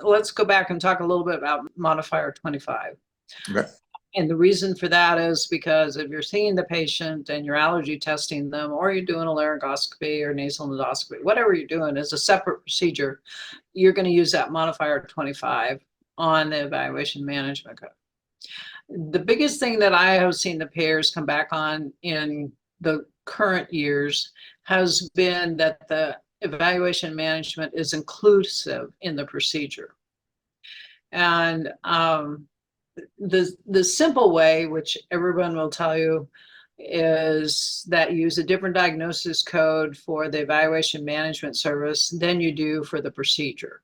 let's go back and talk a little bit about modifier 25. Okay. And the reason for that is because if you're seeing the patient and you're allergy testing them, or you're doing a laryngoscopy or nasal endoscopy, whatever you're doing is a separate procedure, you're going to use that modifier 25 on the evaluation management code. The biggest thing that I have seen the payers come back on in the current years has been that the evaluation management is inclusive in the procedure. And the simple way, which everyone will tell you, is that you use a different diagnosis code for the evaluation management service than you do for the procedure.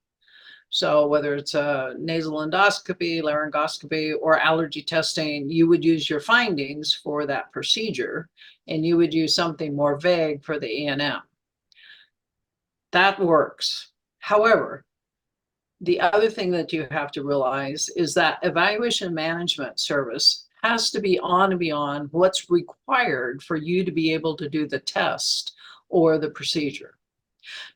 So whether it's a nasal endoscopy, laryngoscopy, or allergy testing, you would use your findings for that procedure, and you would use something more vague for the E&M. That works. However, the other thing that you have to realize is that evaluation management service has to be on and beyond what's required for you to be able to do the test or the procedure.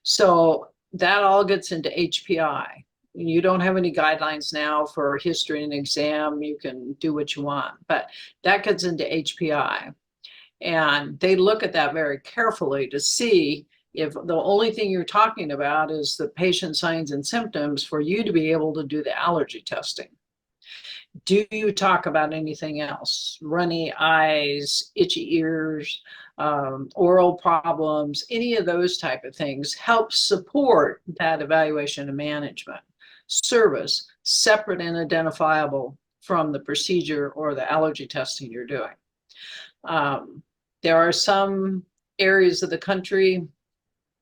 So that all gets into HPI. You don't have any guidelines now for history and exam. You can do what you want, but that gets into HPI. And they look at that very carefully to see if the only thing you're talking about is the patient signs and symptoms for you to be able to do the allergy testing. Do you talk about anything else? Runny eyes, itchy ears, oral problems, any of those type of things help support that evaluation and management service, separate and identifiable from the procedure or the allergy testing you're doing. There are some areas of the country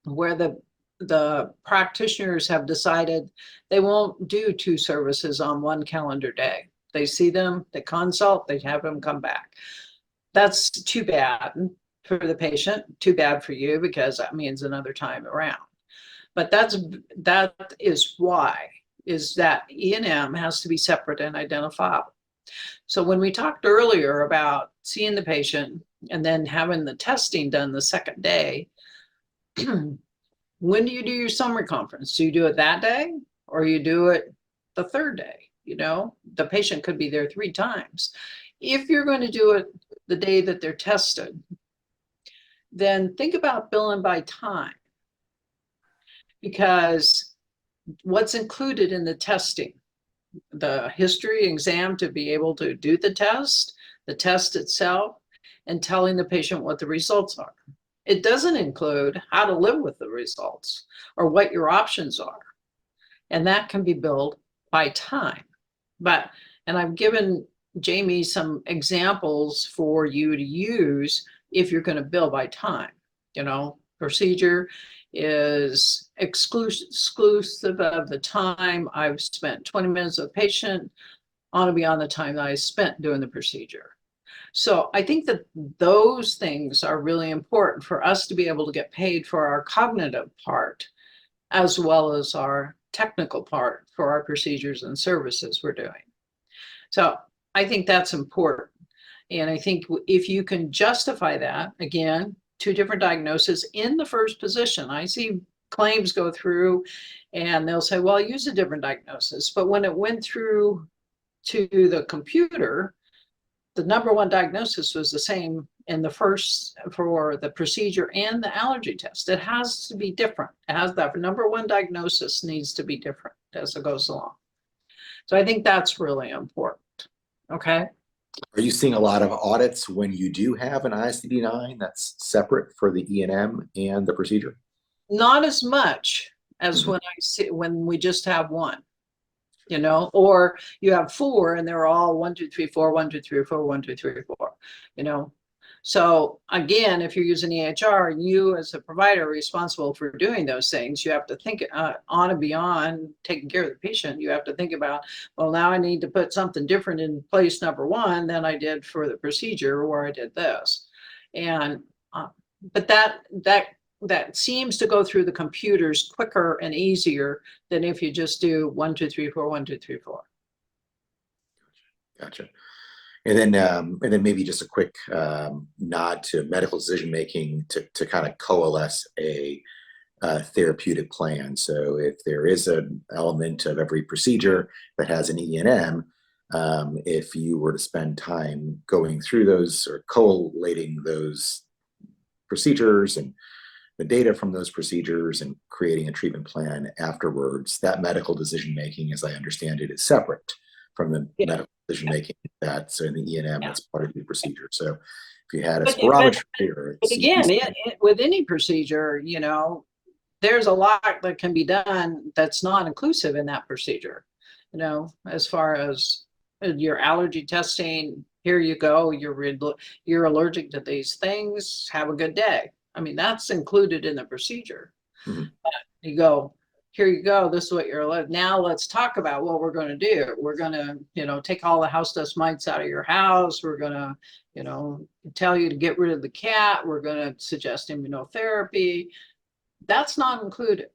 where the practitioners have decided they won't do 2 services on one calendar day. They see them, they consult, they have them come back. That's too bad for the patient, too bad for you, because that means another time around. But that is why, is that E&M has to be separate and identifiable. So when we talked earlier about seeing the patient and then having the testing done the second day, when do you do your summary conference? Do you do it that day, or you do it the third day? You know, the patient could be there 3 times. If you're going to do it the day that they're tested, then think about billing by time, because what's included in the testing, the history exam to be able to do the test itself, and telling the patient what the results are. It doesn't include how to live with the results or what your options are. And that can be billed by time. And I've given Jamie some examples for you to use if you're going to bill by time. You know, procedure is exclusive of the time I've spent 20 minutes with the patient on and beyond the time that I spent doing the procedure. So I think that those things are really important for us to be able to get paid for our cognitive part, as well as our technical part for our procedures and services we're doing. So I think that's important. And I think if you can justify that, again, 2 different diagnoses in the first position, I see claims go through and they'll say, well, use a different diagnosis. But when it went through to the computer, the #1 diagnosis was the same in the first for the procedure and the allergy test. It has to be different. It has that #1 diagnosis needs to be different as it goes along. So I think that's really important. Okay. Are you seeing a lot of audits when you do have an ISD-9 that's separate for the E&M and the procedure? Not as much as when we just have one. You know, or you have 4 and they're all 1, 2, 3, 4, 1, 2, 3, 4, 1, 2, 3, 4, you know. So again, if you're using EHR, you as a provider are responsible for doing those things. You have to think on and beyond taking care of the patient. You have to think about, well, now I need to put something different in place, #1, than I did for the procedure where I did this. And but that seems to go through the computers quicker and easier than if you just do 1, 2, 3, 4, 1, 2, 3, 4. Gotcha. And then maybe just a quick nod to medical decision making to kind of coalesce a therapeutic plan. So if there is an element of every procedure that has an E&M, if you were to spend time going through those or collating those procedures and the data from those procedures and creating a treatment plan afterwards, that medical decision making, as I understand it, is separate from the Yeah. medical decision making that's in the E&M Yeah. that's part of the procedure. So if you had a But spirometry or But again, with any procedure, you know, there's a lot that can be done that's not inclusive in that procedure. You know, as far as your allergy testing, here you go, you're allergic to these things, have a good day. I mean, that's included in the procedure. Mhm. You go, here you go, this is what you're, now let's talk about what we're going to do. We're going to, you know, take all the house dust mites out of your house. We're going to, you know, tell you to get rid of the cat. We're going to suggest immunotherapy. That's not included.